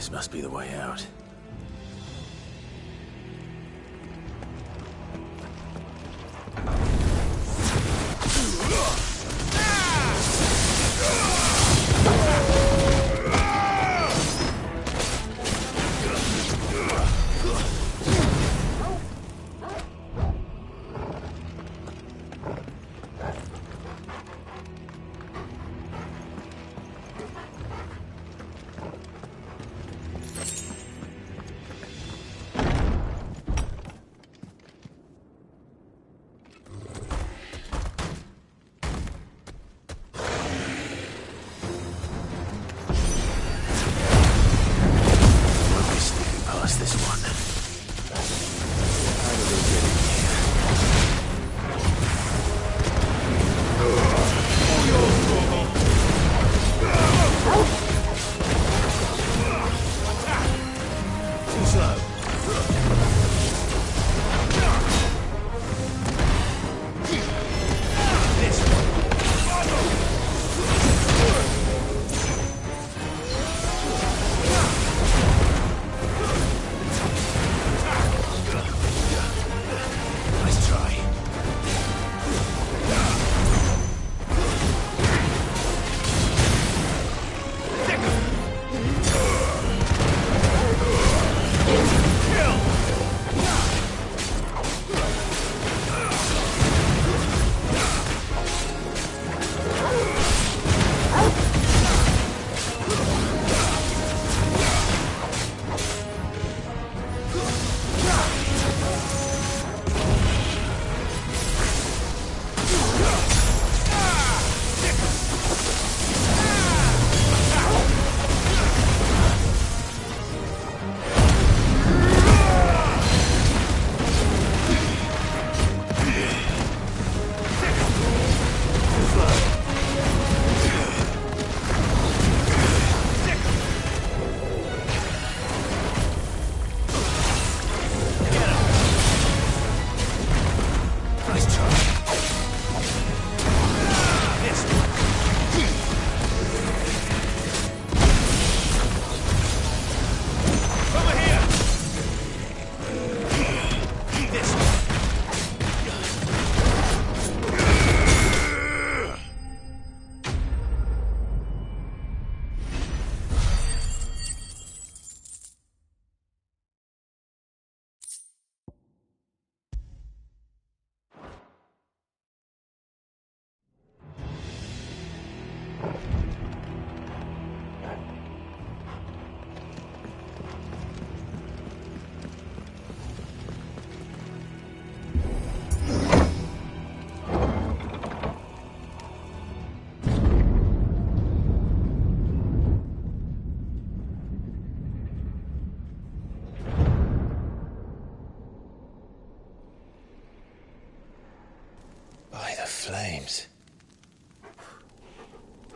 This must be the way out.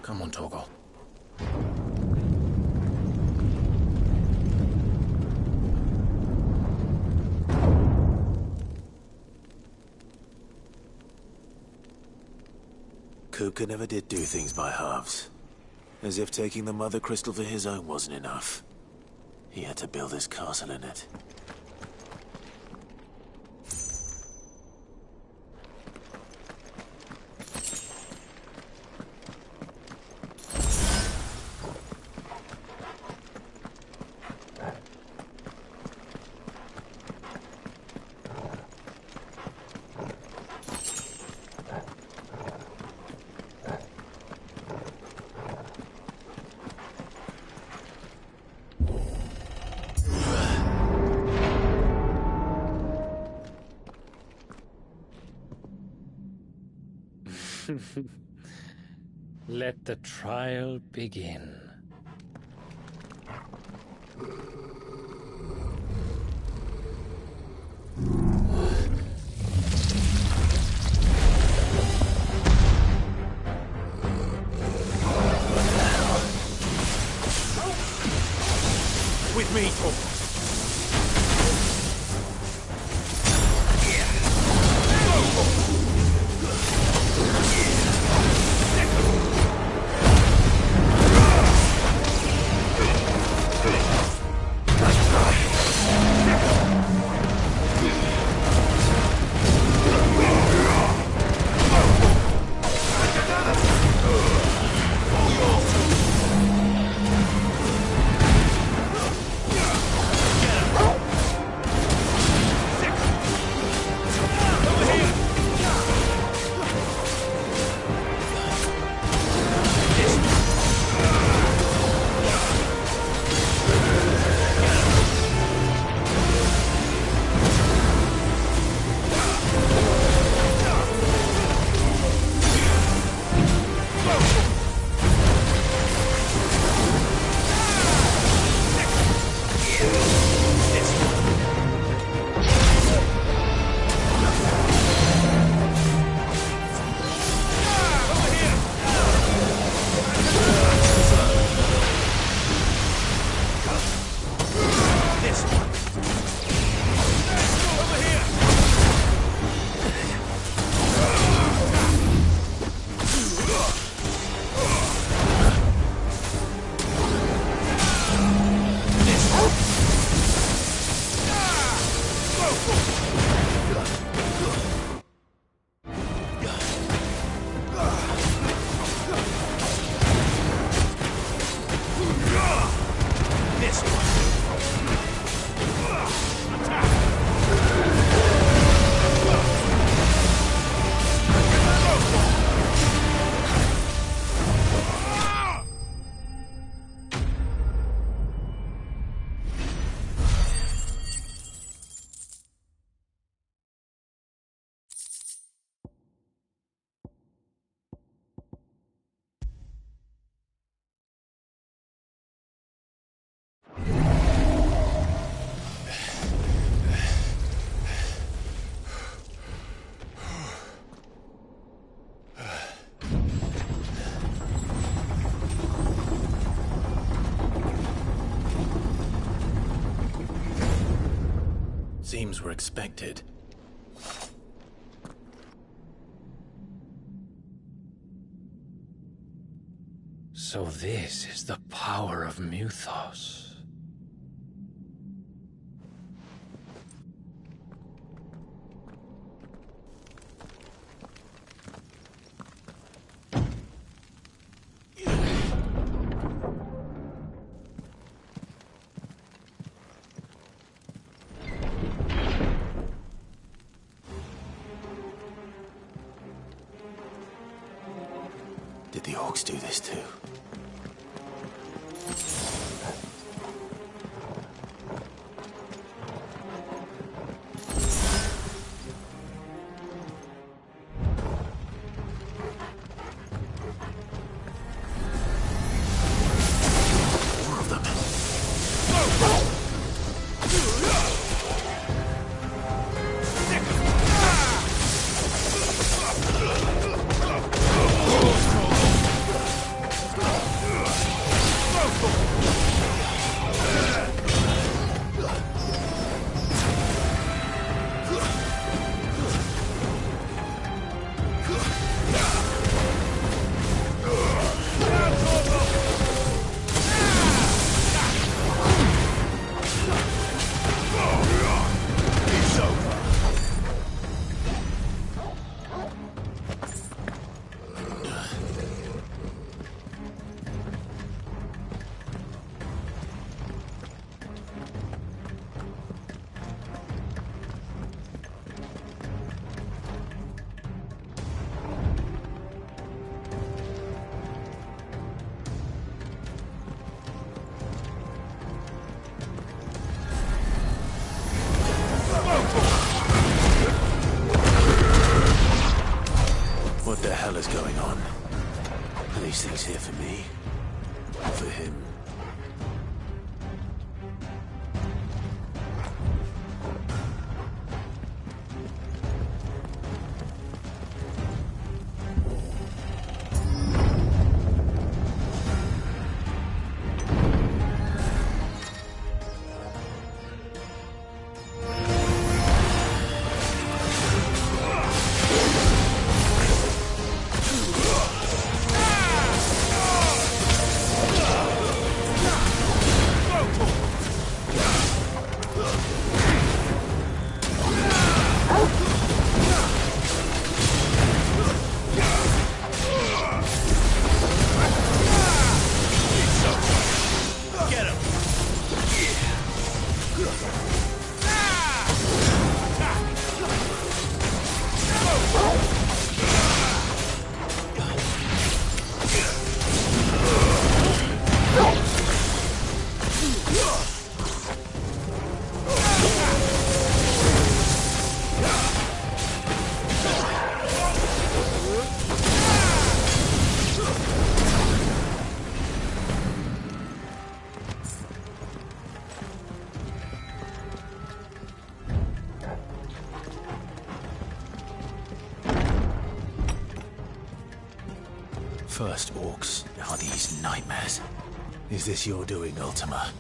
Come on, Torgal. Kupka never did do things by halves. As if taking the Mother Crystal for his own wasn't enough. He had to build his castle in it. Let the trial begin. With me, Torgal. Seems we're expected. So this is the power of Mythos. Did the orcs do this too? More of them. these things here for me? Or for him? First orcs, are these nightmares? Is this your doing, Ultima?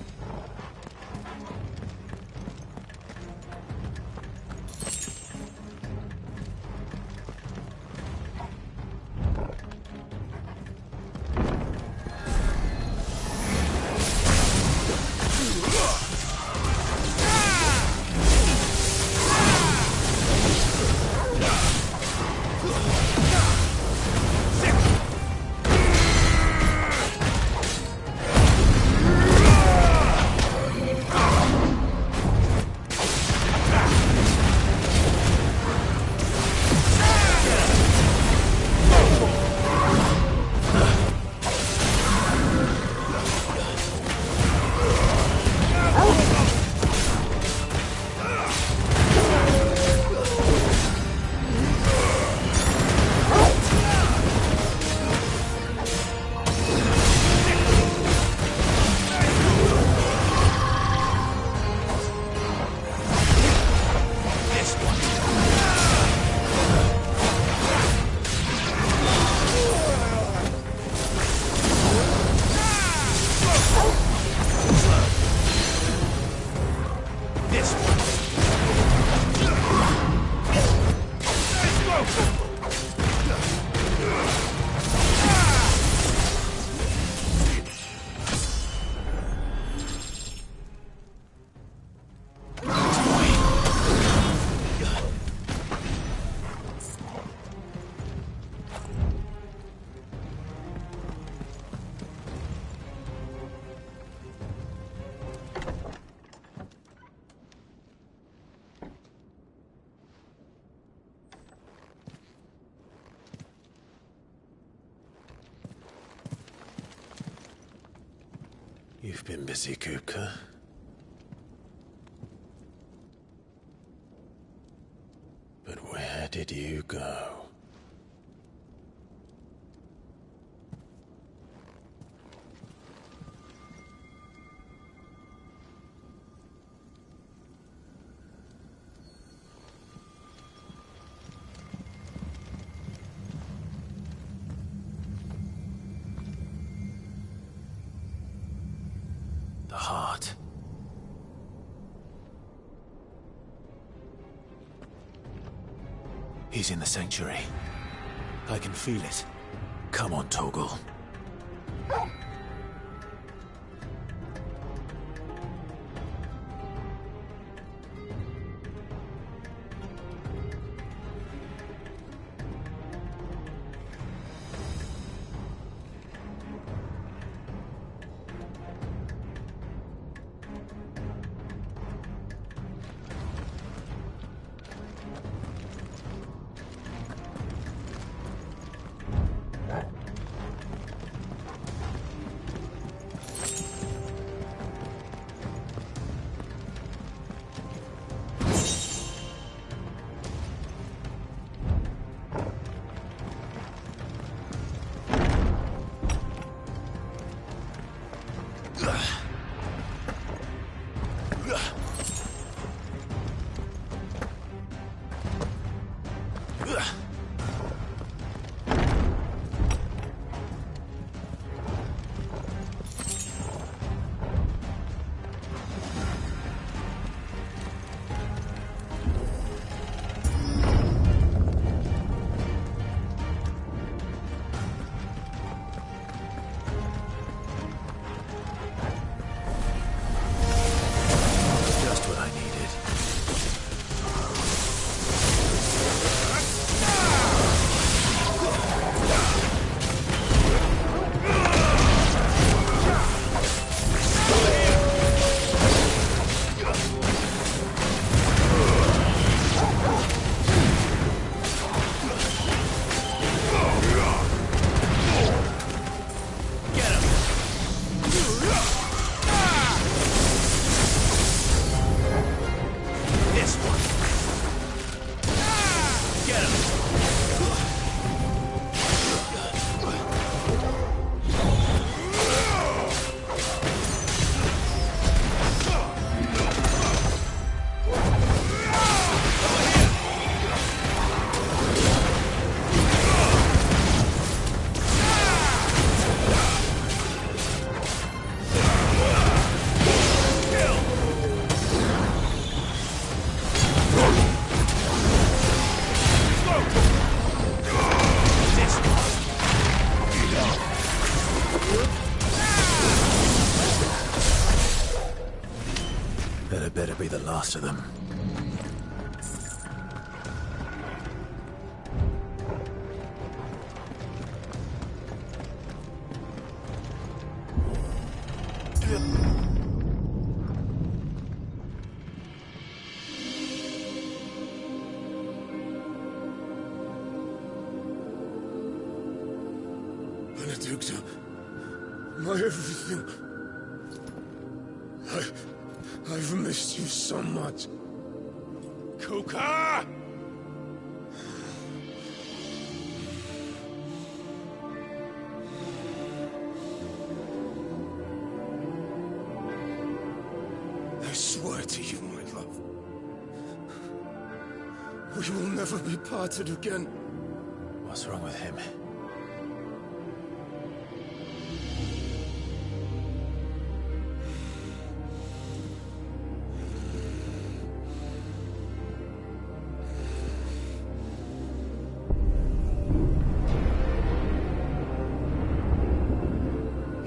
You've been busy, Kupka. But where did you go? The heart. He's in the sanctuary. I can feel it. Come on, Torgal. be the last of them. Benedicta, my everything. I've missed you so much. Kuka! I swear to you, my love, we will never be parted again. What's wrong with him?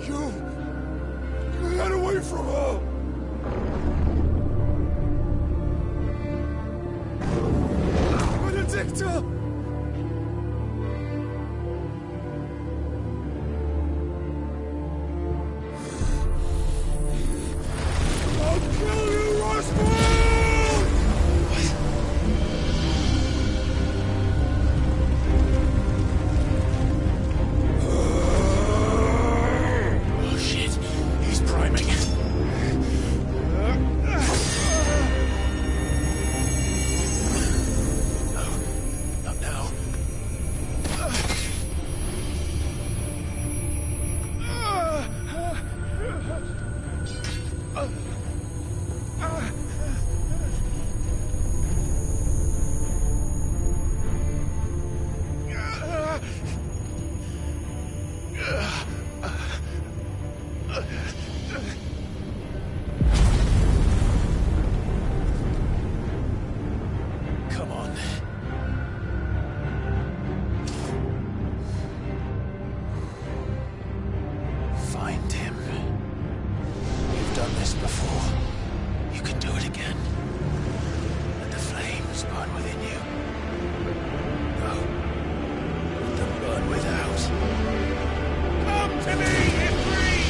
You got away from her! Benedicta! I'll kill you, rosfield! Oh shit, he's priming. No, not now. Come on. Find him. You've done this before. You can do it again. Let the flames burn within you. No. Let them burn without. Come to me, Ifrit!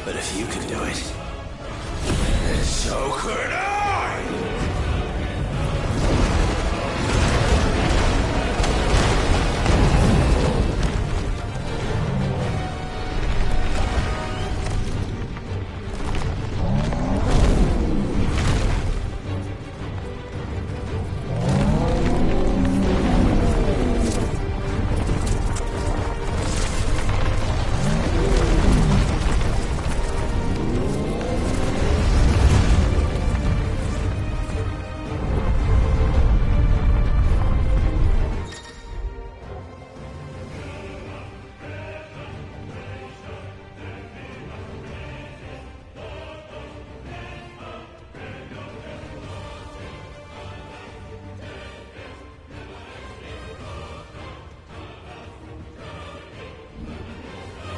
But if you can do it, so could I!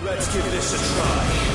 Let's give this a try.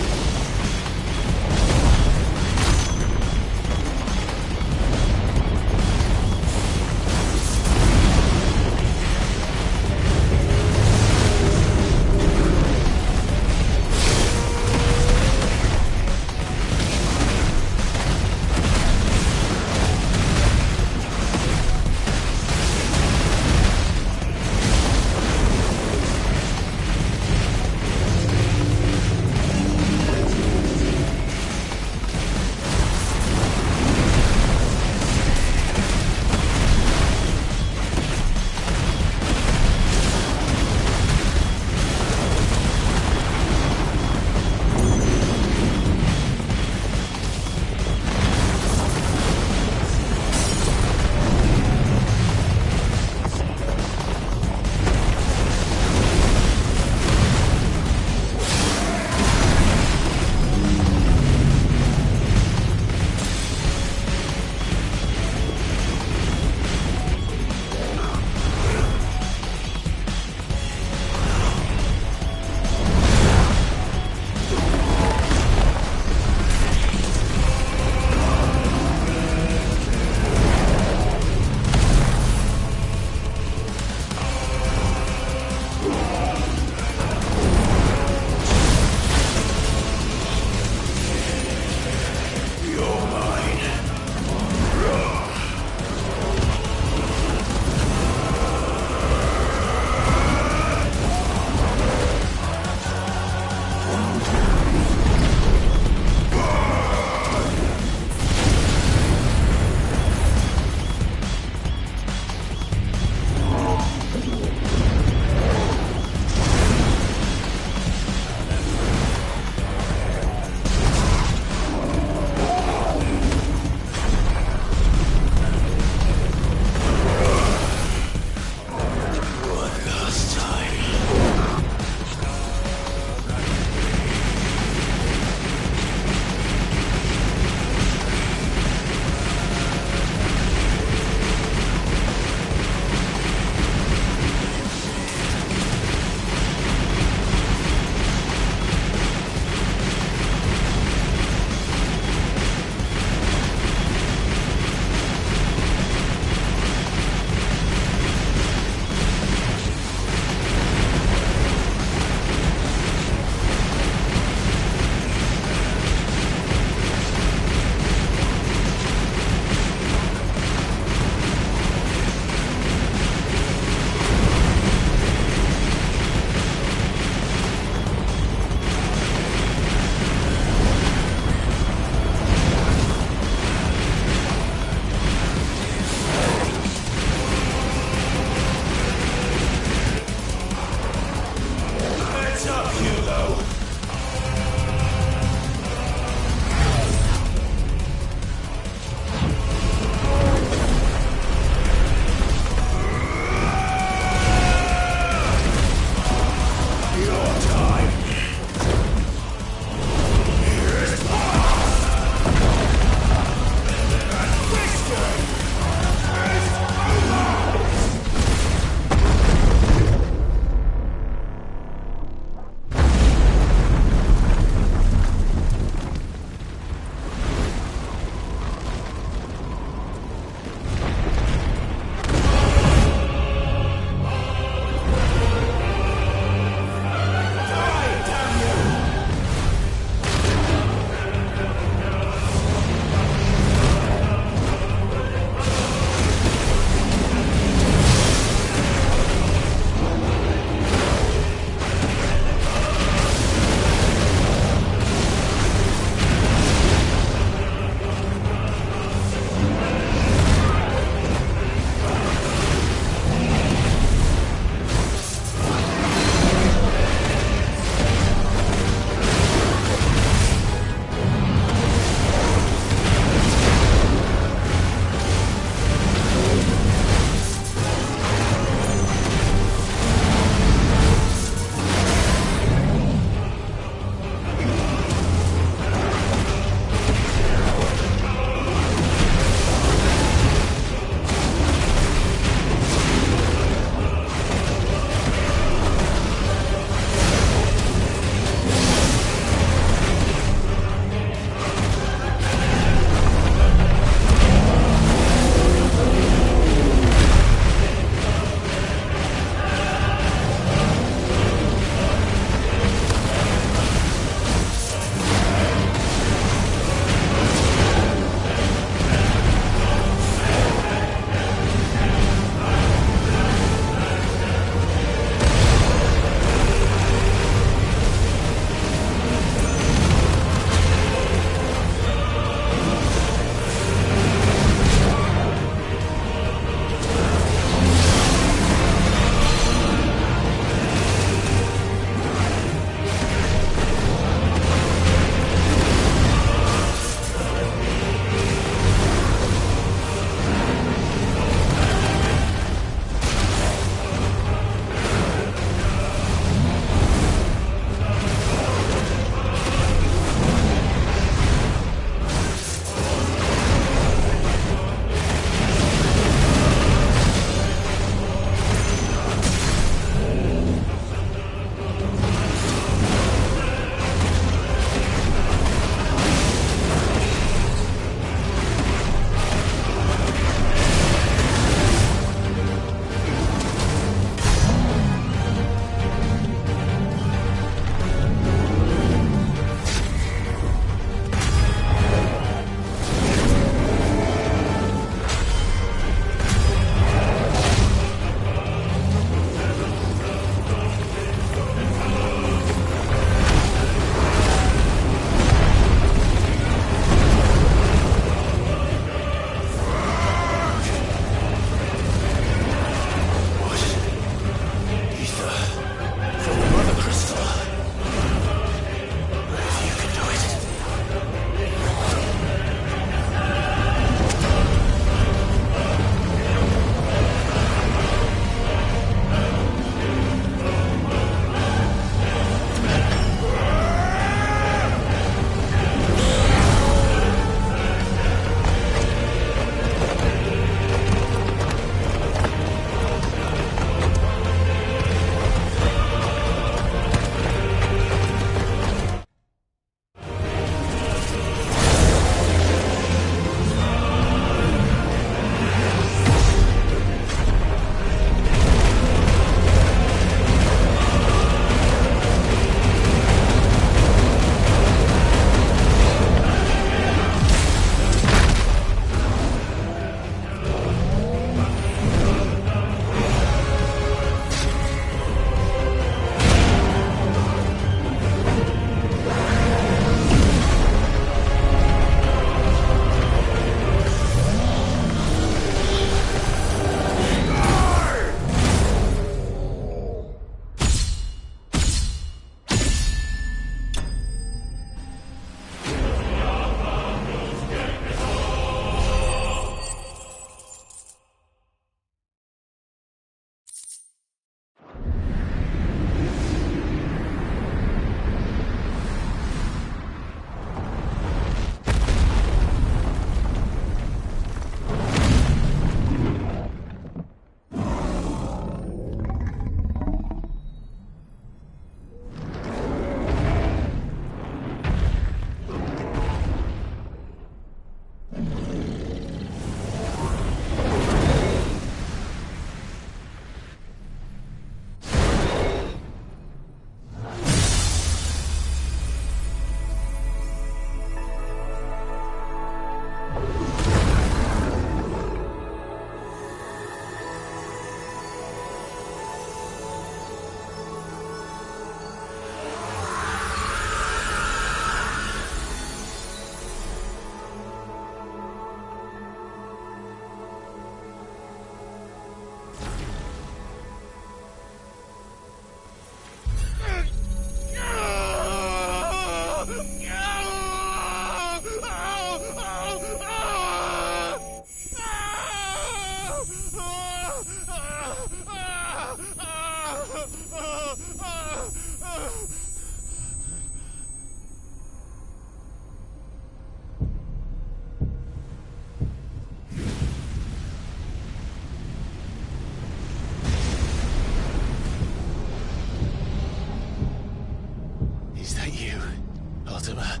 Ultima.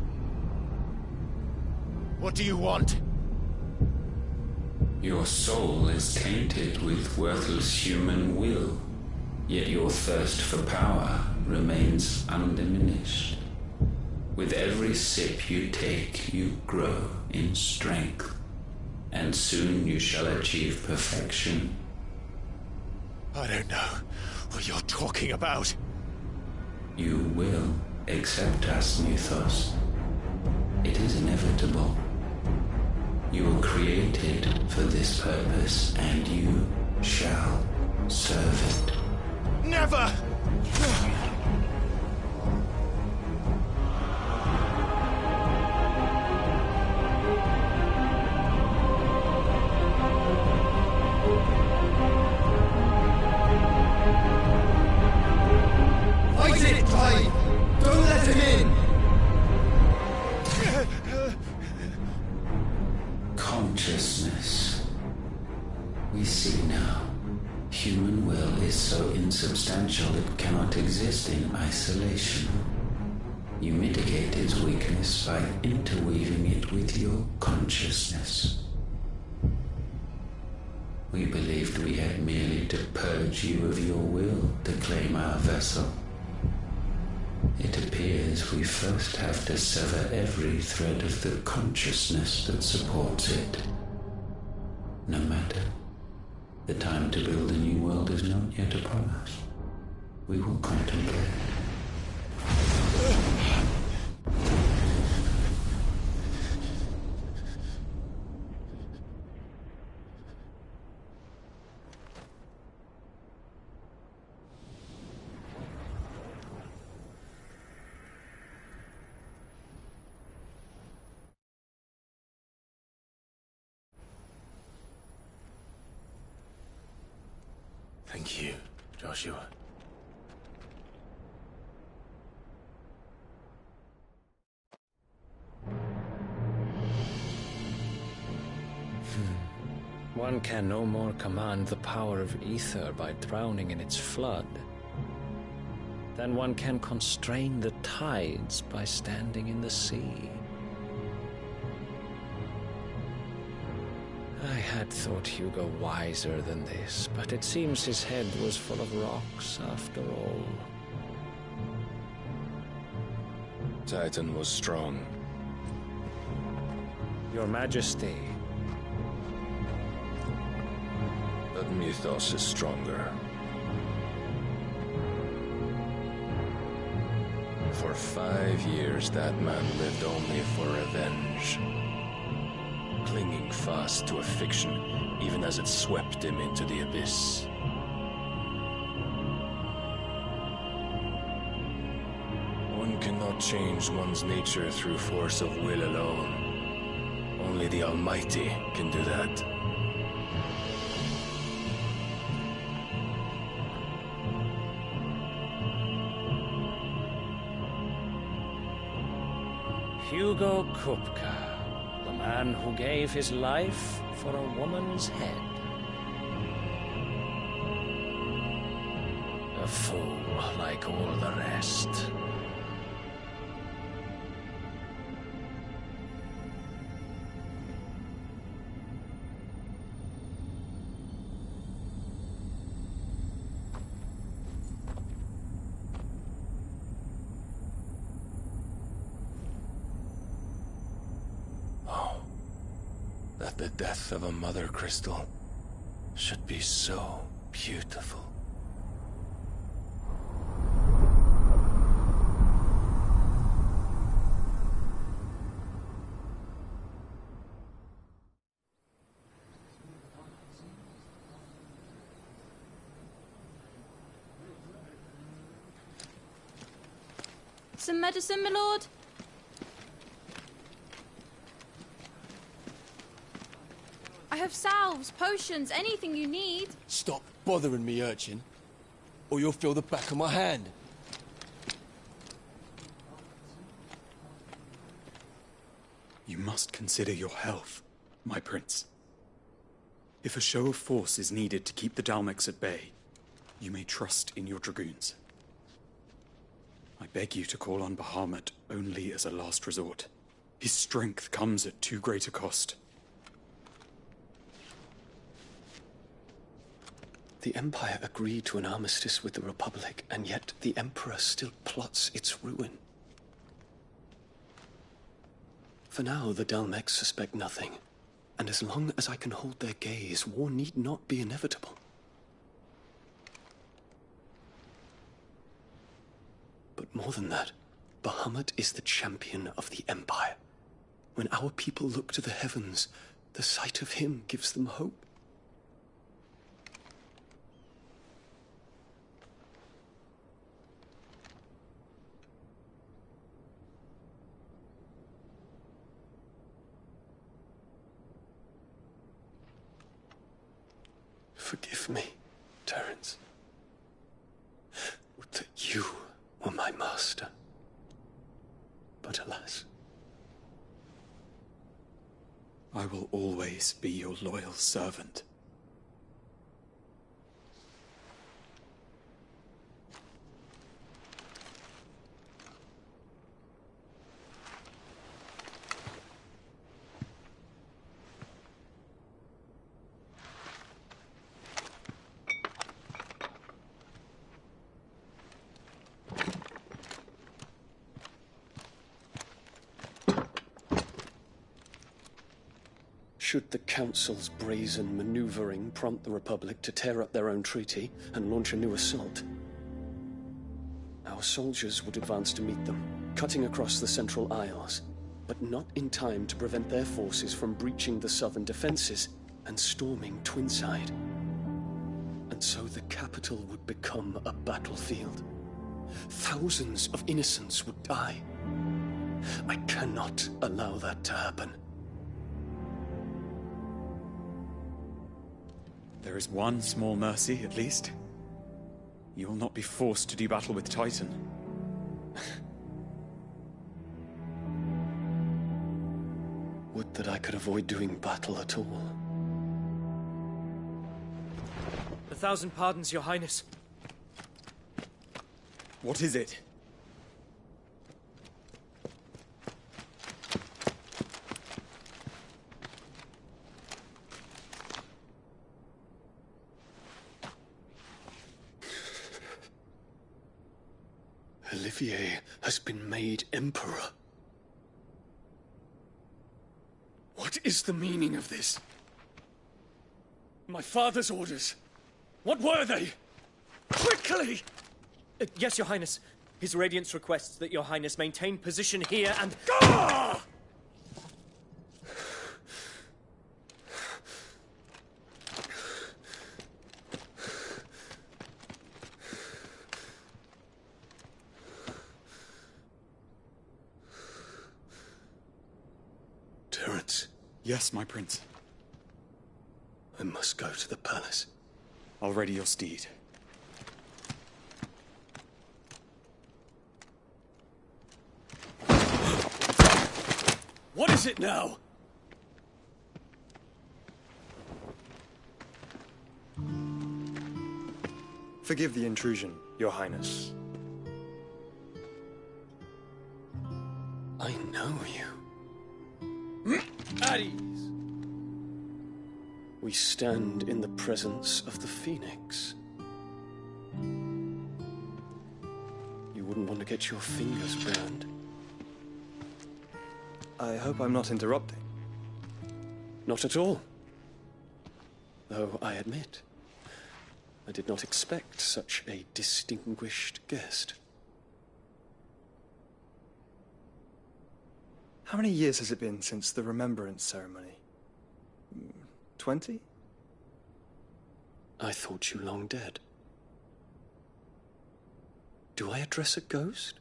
What do you want? Your soul is tainted with worthless human will, yet your thirst for power remains undiminished. With every sip you take, you grow in strength, and soon you shall achieve perfection. I don't know what you're talking about. You will accept us, Mythos. It is inevitable. You were created for this purpose, and you shall serve it. Never! Fight it, Clive! Don't let him in! Consciousness. We see now. Human will is so insubstantial it cannot exist in isolation. You mitigate its weakness by interweaving it with your consciousness. We believed we had merely to purge you of your will to claim our vessel. It appears we first have to sever every thread of the consciousness that supports it. No matter. The time to build a new world is not yet upon us. We will contemplate. Thank you, Joshua. One can no more command the power of ether by drowning in its flood than one can constrain the tides by standing in the sea. I had thought Hugo wiser than this, but it seems his head was full of rocks after all. Titan was strong. Your Majesty. But Mythos is stronger. For 5 years that man lived only for revenge. Clinging fast to a fiction, even as it swept him into the abyss. One cannot change one's nature through force of will alone. Only the Almighty can do that. Hugo Kupka, the man who gave his life for a woman's head. A fool like all the rest. That the death of a mother crystal should be so beautiful. Some medicine, my lord? I have salves, potions, anything you need. Stop bothering me, urchin, or you'll feel the back of my hand. You must consider your health, my prince. If a show of force is needed to keep the Dalmex at bay, you may trust in your dragoons. I beg you to call on Bahamut only as a last resort. His strength comes at too great a cost. The Empire agreed to an armistice with the Republic, and yet the Emperor still plots its ruin. For now, the Dalmex suspect nothing, and as long as I can hold their gaze, war need not be inevitable. But more than that, Bahamut is the champion of the Empire. When our people look to the heavens, the sight of him gives them hope. Forgive me, Terence. Would that you were my master. But alas. I will always be your loyal servant. Should the Council's brazen maneuvering prompt the Republic to tear up their own treaty and launch a new assault, our soldiers would advance to meet them, cutting across the Central Isles, but not in time to prevent their forces from breaching the southern defenses and storming Twinside. And so the capital would become a battlefield. Thousands of innocents would die. I cannot allow that to happen. There is one small mercy, at least. You will not be forced to do battle with Titan. Would that I could avoid doing battle at all. 1,000 pardons, Your Highness. What is it? Olivier has been made Emperor. What is the meaning of this? My father's orders. What were they? Quickly! Yes, Your Highness. His Radiance requests that Your Highness maintain position here and... Ah! Terence. Yes, my prince. I must go to the palace. I'll ready your steed. What is it now? Forgive the intrusion, Your Highness. I know you. At ease. We stand in the presence of the Phoenix. You wouldn't want to get your fingers burned. I hope I'm not interrupting. Not at all. Though I admit, I did not expect such a distinguished guest. How many years has it been since the Remembrance ceremony? 20? I thought you long dead. Do I address a ghost?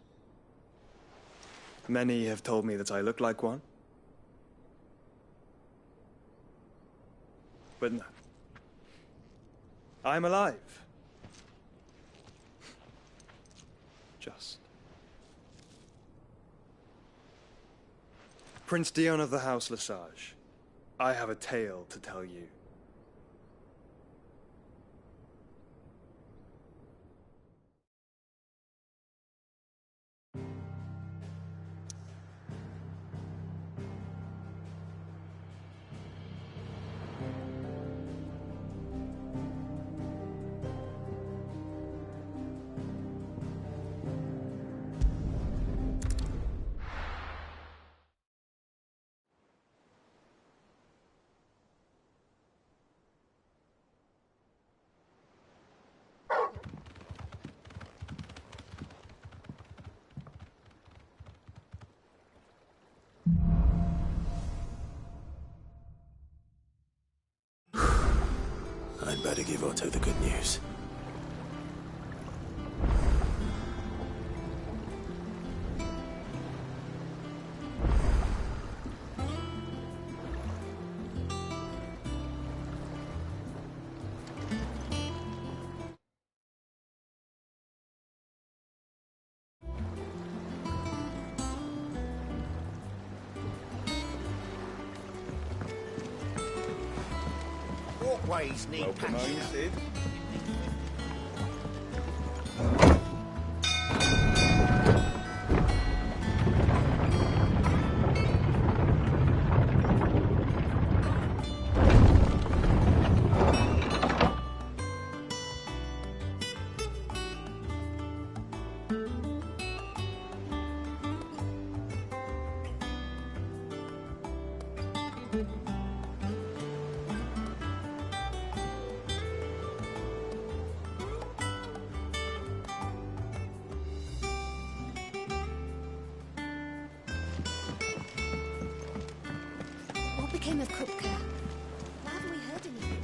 Many have told me that I look like one. But no. I'm alive. Just. Prince Dion of the House Lesage, I have a tale to tell you. I'd better give Otto the good news. Walkways need Welcome home, patching up. Sid. What became of Kupka? Why haven't we heard anything?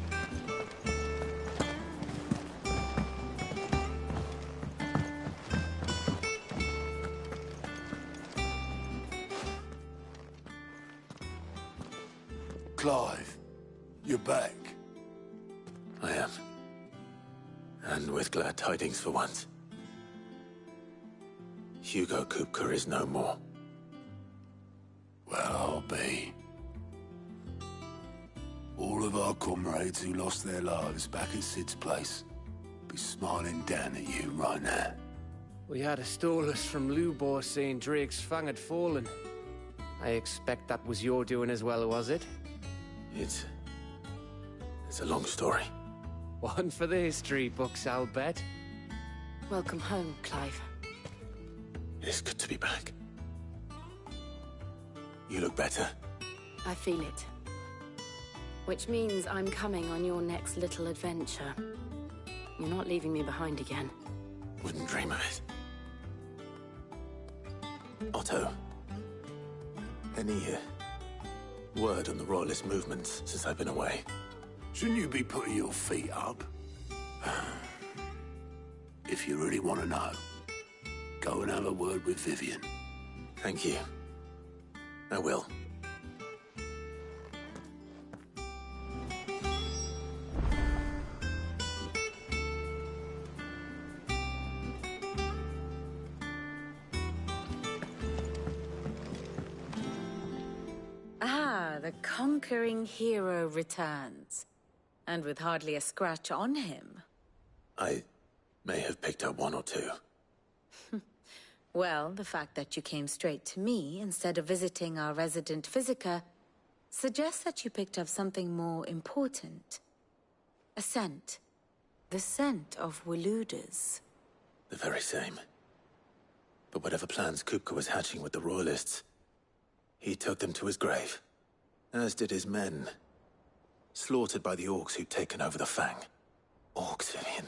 Clive, you're back. I am. And with glad tidings for once. Hugo Kupka is no more. Well, I'll be. All of our comrades who lost their lives back at Sid's place be smiling down at you right now. We had a stolus from Lubor saying Drake's fang had fallen. I expect that was your doing as well, was it? It's a long story. One for the history books, I'll bet. Welcome home, Clive. It's good to be back. You look better. I feel it. Which means I'm coming on your next little adventure. You're not leaving me behind again. Wouldn't dream of it. Otto, any word on the Royalist movements since I've been away? Shouldn't you be putting your feet up? If you really want to know, go and have a word with Vivian. Thank you. I will. The conquering hero returns, and with hardly a scratch on him. I may have picked up one or two. Well, the fact that you came straight to me instead of visiting our resident physiker suggests that you picked up something more important. A scent. The scent of Waludas. The very same. But whatever plans Kupka was hatching with the Royalists, he took them to his grave. As did his men. Slaughtered by the orcs who'd taken over the Fang. Orcs, Vivian.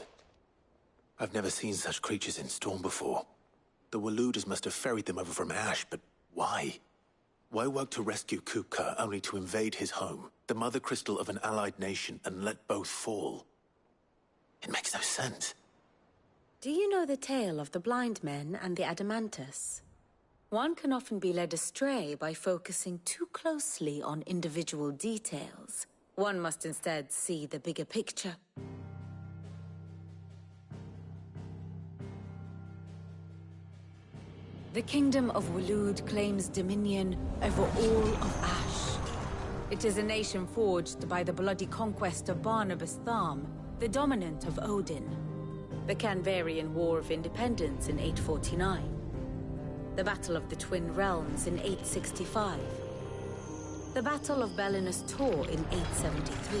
I've never seen such creatures in Storm before. The Waludas must have ferried them over from Ash, but why? Why work to rescue Kupka only to invade his home, the mother crystal of an allied nation, and let both fall? It makes no sense. Do you know the tale of the blind men and the Adamantus? One can often be led astray by focusing too closely on individual details. One must instead see the bigger picture. The Kingdom of Walud claims dominion over all of Ash. It is a nation forged by the bloody conquest of Barnabas Tharm, the dominant of Odin. The Canvarian War of Independence in 849. The Battle of the Twin Realms in 865. The Battle of Belinus Tor in 873.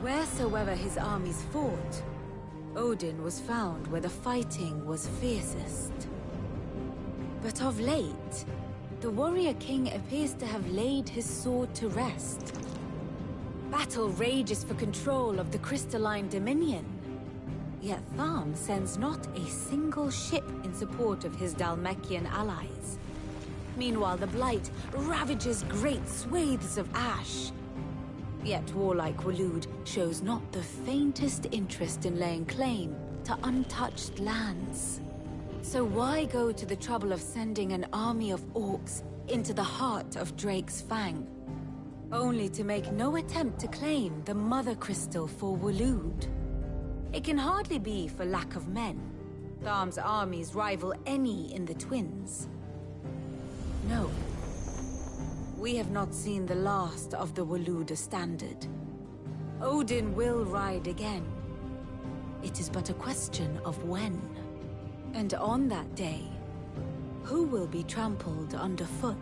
Wheresoever his armies fought, Odin was found where the fighting was fiercest. But of late, the warrior king appears to have laid his sword to rest. Battle rages for control of the crystalline dominion. Yet Tharm sends not a single ship in support of his Dhalmekian allies. Meanwhile, the Blight ravages great swathes of Ash. Yet warlike Waloed shows not the faintest interest in laying claim to untouched lands. So why go to the trouble of sending an army of orcs into the heart of Drake's Fang, only to make no attempt to claim the Mother Crystal for Waloed? It can hardly be for lack of men. Tharm's armies rival any in the Twins. No. We have not seen the last of the Waloed standard. Odin will ride again. It is but a question of when. And on that day, who will be trampled underfoot?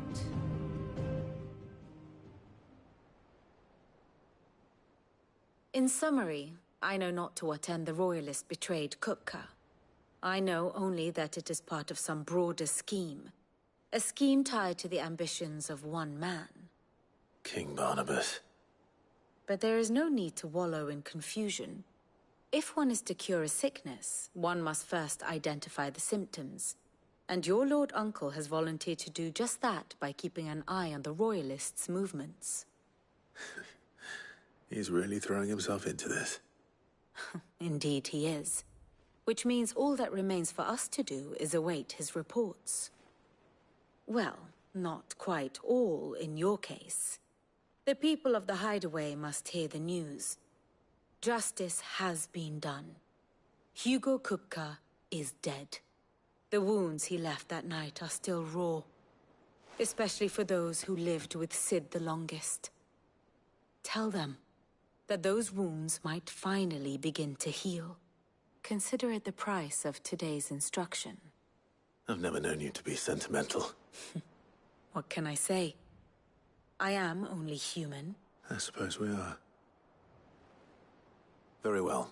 In summary, I know not to what end the Royalist betrayed Kupka. I know only that it is part of some broader scheme. A scheme tied to the ambitions of one man. King Barnabas. But there is no need to wallow in confusion. If one is to cure a sickness, one must first identify the symptoms. And your Lord Uncle has volunteered to do just that by keeping an eye on the Royalists' movements. He's really throwing himself into this. Indeed he is. Which means all that remains for us to do is await his reports. Well, not quite all in your case. The people of the Hideaway must hear the news. Justice has been done. Hugo Kupka is dead. The wounds he left that night are still raw. Especially for those who lived with Sid the longest. Tell them that those wounds might finally begin to heal. Consider it the price of today's instruction. I've never known you to be sentimental. What can I say? I am only human. I suppose we are. Very well.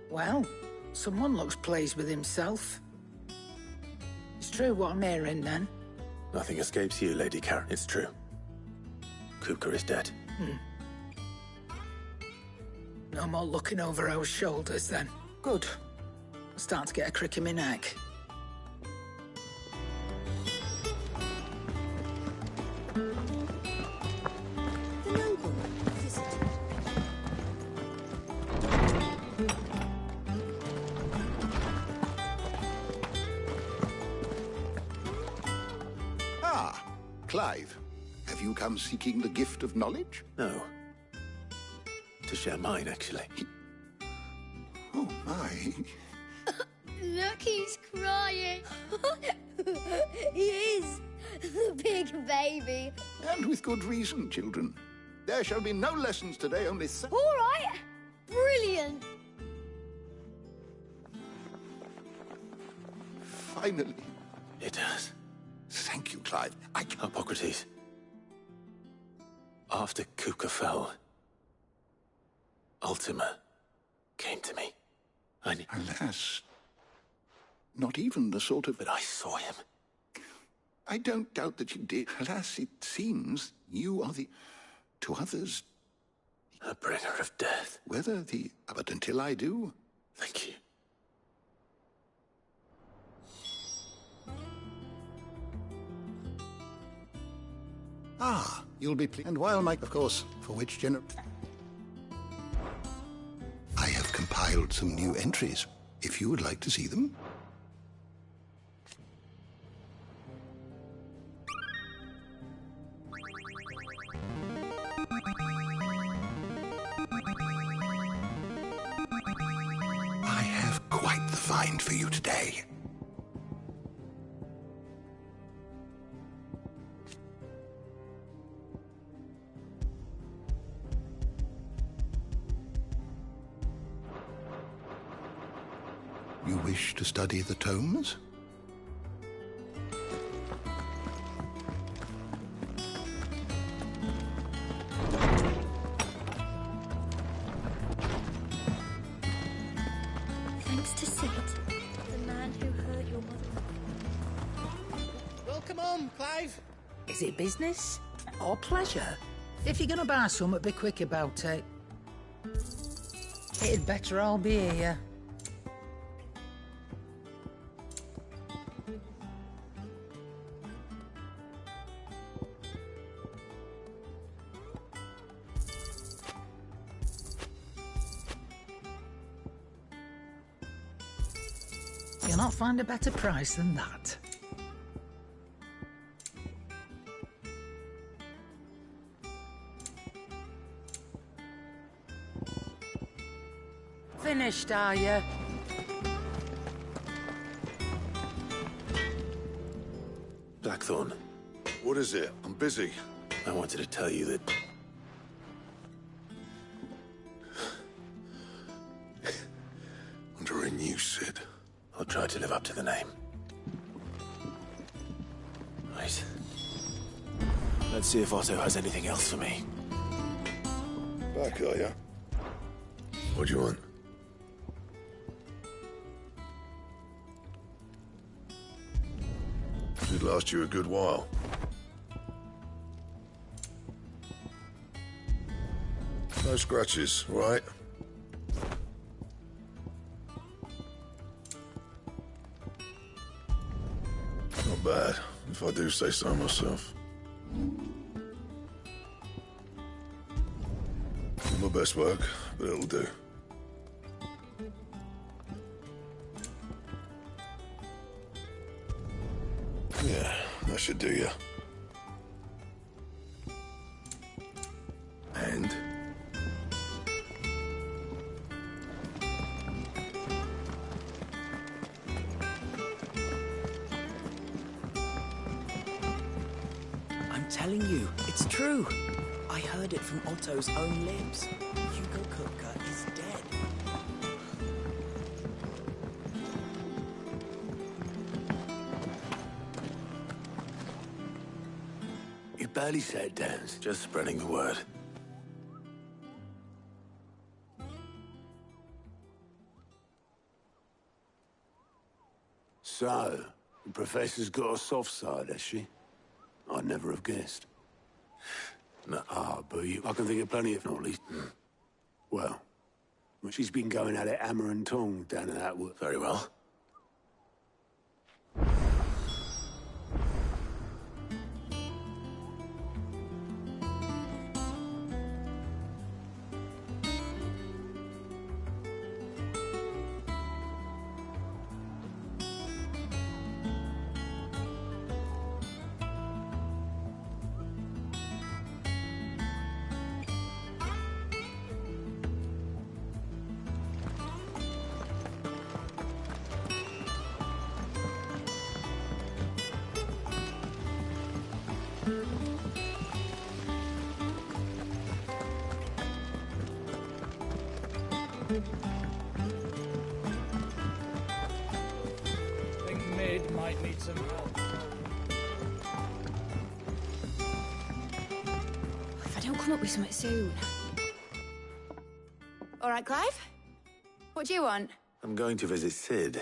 Well, someone looks pleased with himself. It's true what I'm hearing, then. Nothing escapes you, Lady Karen. It's true. Kupka is dead. No more looking over our shoulders, then. Good. I'm starting to get a crick in my neck. Clive, have you come seeking the gift of knowledge? No. To share mine, actually. Oh, my. Look, he's crying. He is. The big baby. And with good reason, children. There shall be no lessons today, only... All right. Brilliant. Finally. It does. Thank you, Clive. Hippocrates. After Kupka fell, Ultima came to me. Alas, not even the sort of... But I saw him. I don't doubt that you did. Alas, it seems you are the... to others... a bringer of death. Whether the... but until I do... Thank you. Ah, you'll be pleased. And while Mike, of course, for which I have compiled some new entries, if you would like to see them. I have quite the find for you today. You wish to study the tomes? Is it business or pleasure? If you're gonna buy something, be quick about it. It'd better all be here. You'll not find a better price than that. Finished, are you? Blackthorn. What is it? I'm busy. I wanted to tell you that... Under a new Sid. I'll try to live up to the name. Right. Let's see if Otto has anything else for me. Back, are ya? What do you want? Should last you a good while. No scratches, right? Not bad, if I do say so myself. Not my best work, but it'll do. Yeah, that should do you. And? I'm telling you, it's true. I heard it from Otto's own lips. Hugo Kupka is dead. You barely said, Dan. Just spreading the word. So, the Professor's got a soft side, has she? I'd never have guessed. Nah, but I can think of plenty of knowledge. Well, she's been going at it hammer and tongue down in that wood. Very well. Think Mid might need some help. If I don't come up with something soon. All right, Clive? What do you want? I'm going to visit Sid,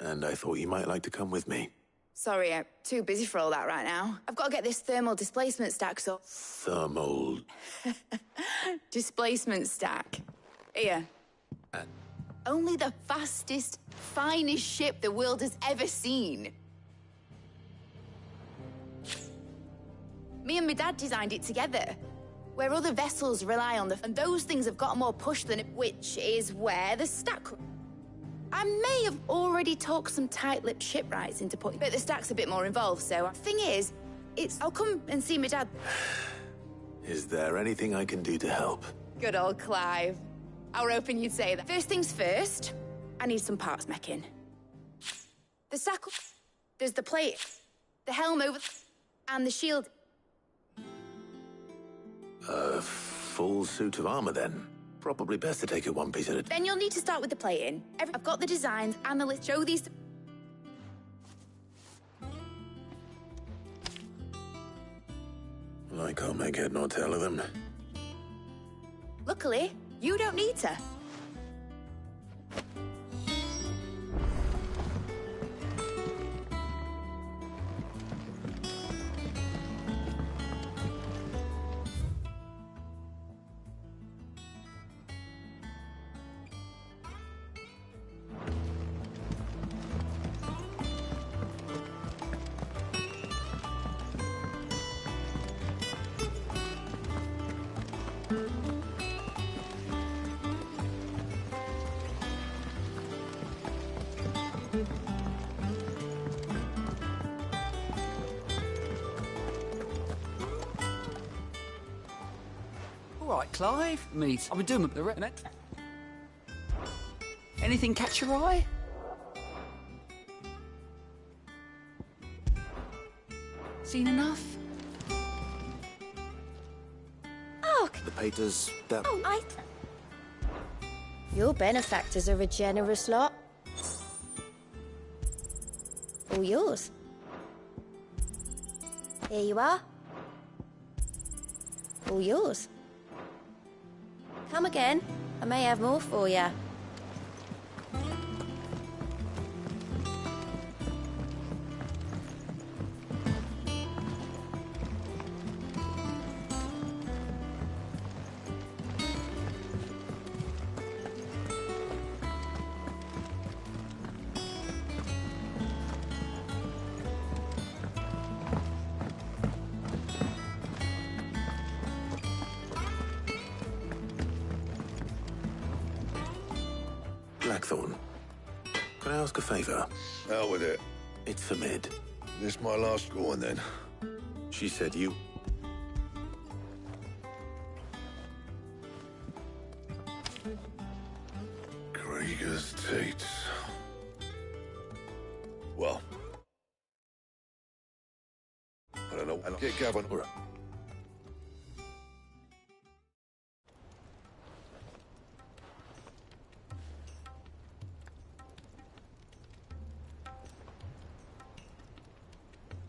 and I thought you might like to come with me. Sorry, I'm too busy for all that right now. I've got to get this thermal displacement stack up. Thermal... Displacement stack. Here. Only the fastest, finest ship the world has ever seen. Me and my dad designed it together. Where other vessels rely on and those things have got more push than it, which is where the stack... I may have already talked some tight-lipped shipwrights into putting, but the stack's a bit more involved, so... Thing is, I'll come and see my dad. Is there anything I can do to help? Good old Clive. I were hoping you'd say that. First things first, I need some parts meching. The stack... There's the plate, the helm over... and the shield. A full suit of armor, then. Probably best to take it one piece at a time. Then you'll need to start with the plating. I've got the designs and the list. Show these... Well, I can't make head nor tail of them. Luckily, you don't need to. All right, Clive. I've been doing the rest. Anything catch your eye? Seen enough? Oh, The pater's that. oh, Your benefactors are a generous lot. All yours. Here you are. All yours. Come again. I may have more for you. Blackthorn. Can I ask a favour? Out with it. It's for Mid. This my last go on then. She said you. Krieger's Tates. Well. I don't know. I'll get Gavin. All right.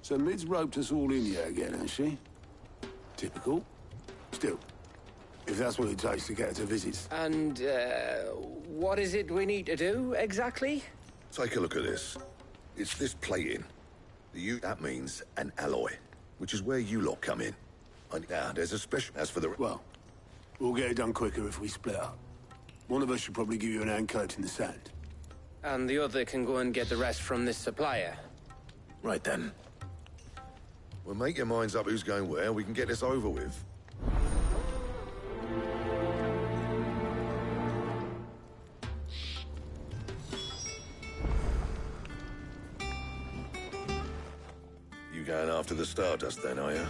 So Mid's roped us all in here again, has she? Typical. Still, if that's what it takes to get her to visit. And, what is it we need to do, exactly? Take a look at this. It's this plating. That means an alloy, which is where you lot come in. And now, there's a special... As for the... Well, we'll get it done quicker if we split up. One of us should probably give you an hand coat in the sand. And the other can go and get the rest from this supplier. Right then. Well, make your minds up who's going where, and we can get this over with. You going after the Stardust then, are you?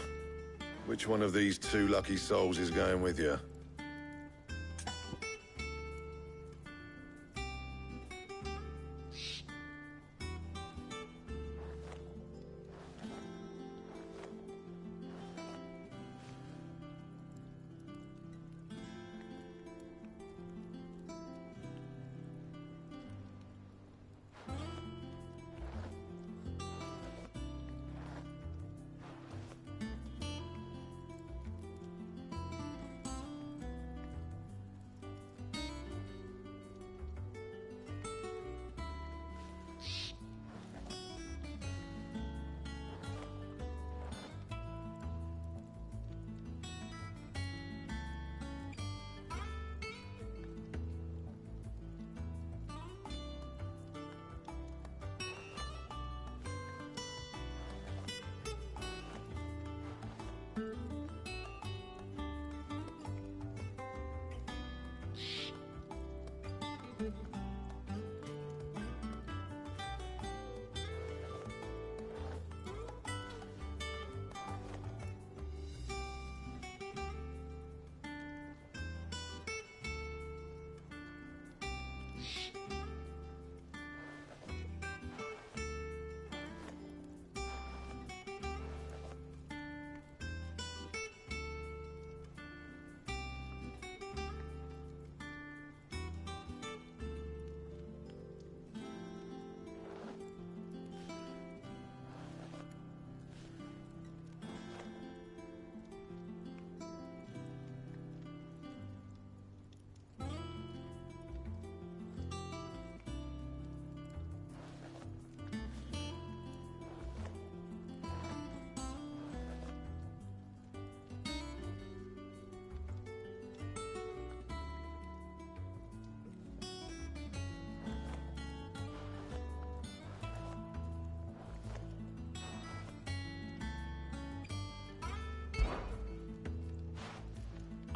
Which one of these two lucky souls is going with you?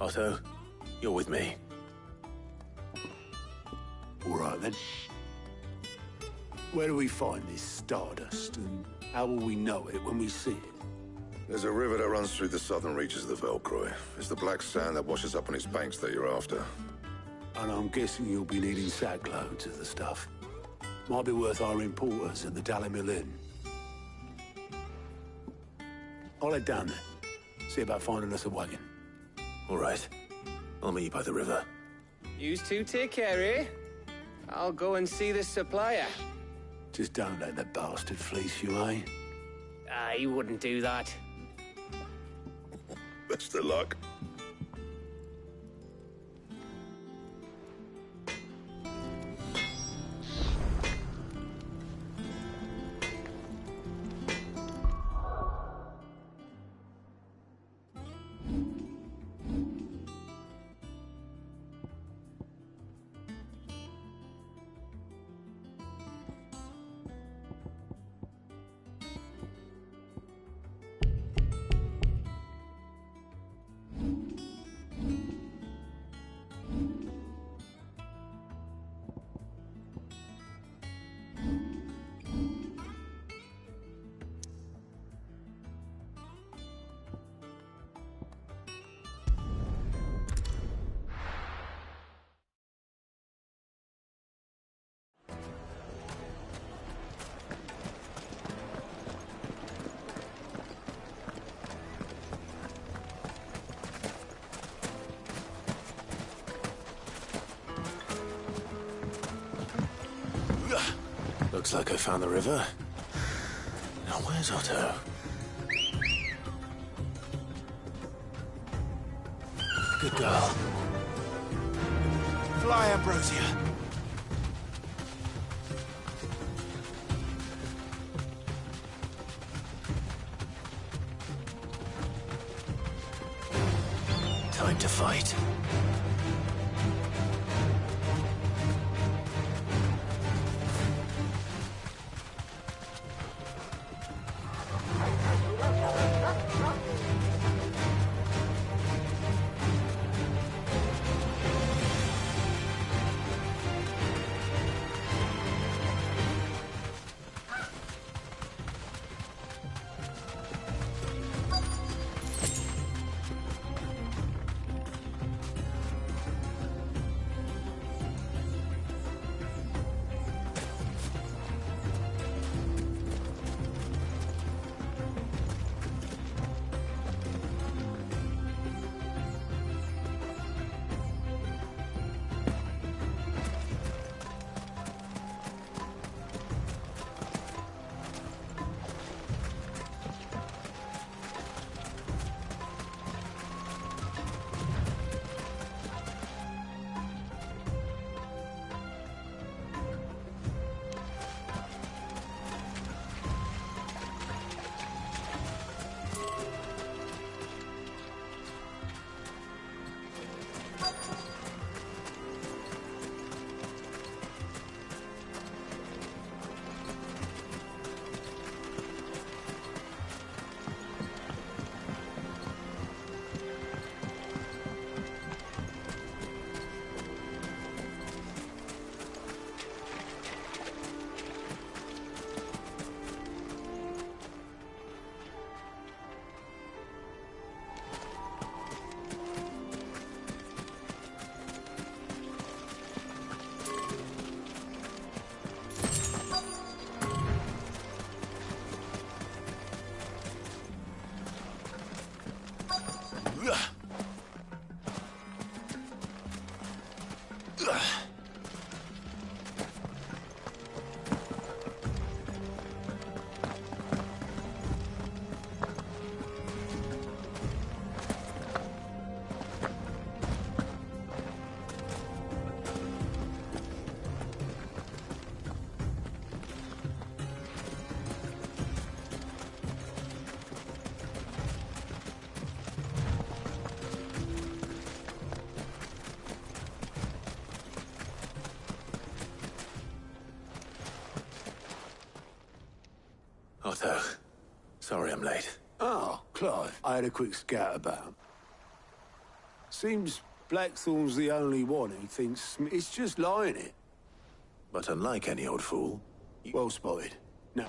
Otto, you're with me. All right, then. Where do we find this stardust, and how will we know it when we see it? There's a river that runs through the southern reaches of the Velcroy. It's the black sand that washes up on its banks that you're after. And I'm guessing you'll be needing sackloads of the stuff. Might be worth our importers at the Dalimil Inn. I'll head down there. See about finding us a wagon. All right. I'll meet you by the river. You two take care, eh? I'll go and see this supplier. Just don't let that bastard fleece you, eh? He wouldn't do that. Best of luck. Looks like I found the river. Now where's Otto? Good girl. Fly, Ambrosia. Time to fight. Otto, sorry I'm late. Oh, Clive, I had a quick scout about. Seems Blackthorn's the only one who thinks it's just lying it. But unlike any old fool, Well spotted. No.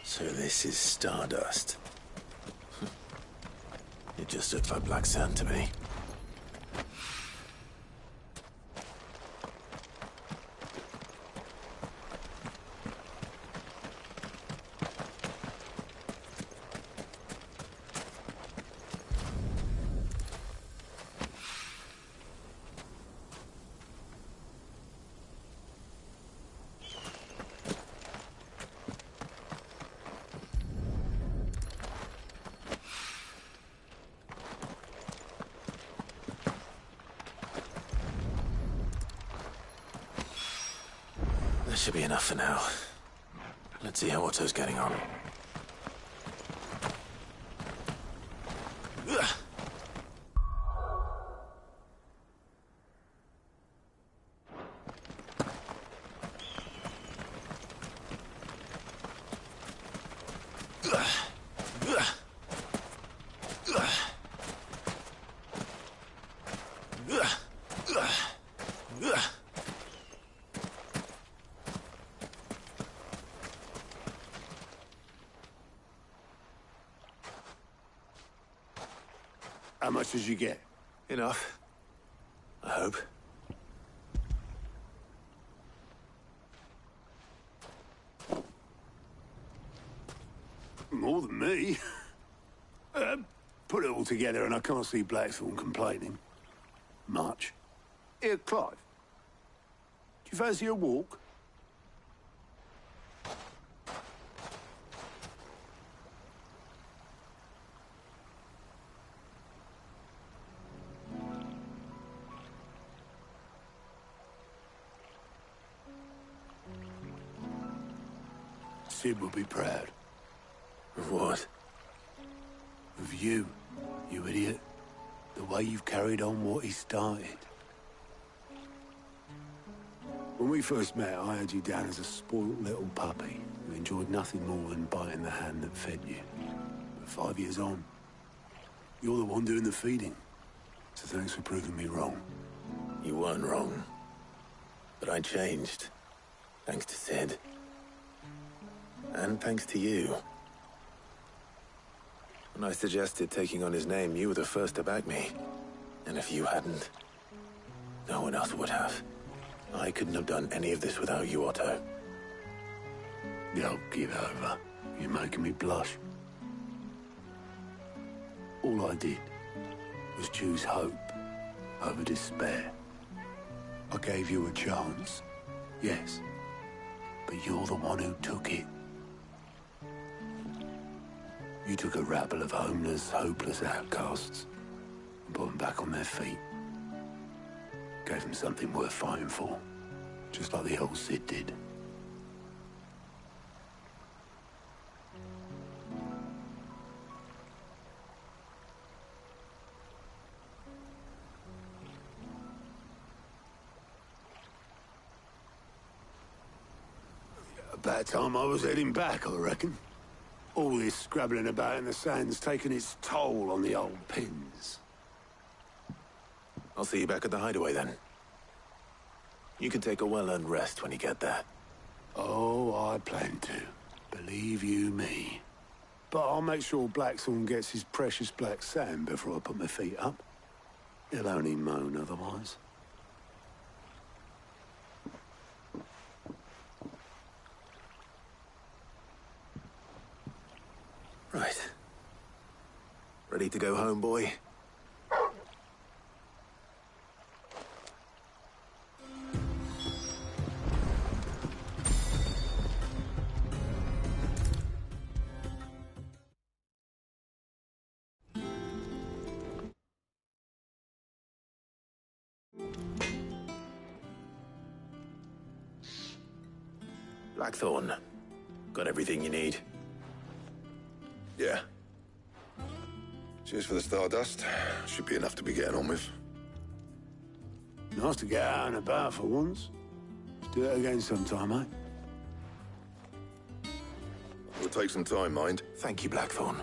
So this is stardust. It just looked like black sand to me. That should be enough for now. Let's see how Otto's getting on. How much did you get? Enough. I hope. More than me. Put it all together and I can't see Blackthorn complaining. Much. Here, Clive. Do you fancy a walk? Sid will be proud. Of what? Of you, you idiot. The way you've carried on what he started. When we first met, I had you down as a spoilt little puppy who enjoyed nothing more than biting the hand that fed you. But 5 years on, you're the one doing the feeding. So thanks for proving me wrong. You weren't wrong. But I changed. Thanks to Sid. And thanks to you. When I suggested taking on his name, you were the first to back me. And if you hadn't, no one else would have. I couldn't have done any of this without you, Otto. Yo, give over. You're making me blush. All I did was choose hope over despair. I gave you a chance, yes. But you're the one who took it. You took a rabble of homeless, hopeless outcasts and put them back on their feet. Gave them something worth fighting for, just like the old Sid did. About time I was heading back, I reckon. All this scrabbling about in the sand's taken its toll on the old pins. I'll see you back at the hideaway then. You can take a well-earned rest when you get there. Oh, I plan to. Believe you me. But I'll make sure Blackthorn gets his precious black sand before I put my feet up. He'll only moan otherwise. Right. Ready to go home, boy? Blackthorn, got everything you need? Yeah. Cheers for the Stardust. Should be enough to be getting on with. Nice to get out and about for once. Let's do it again sometime, eh? It'll take some time, mind. Thank you, Blackthorn.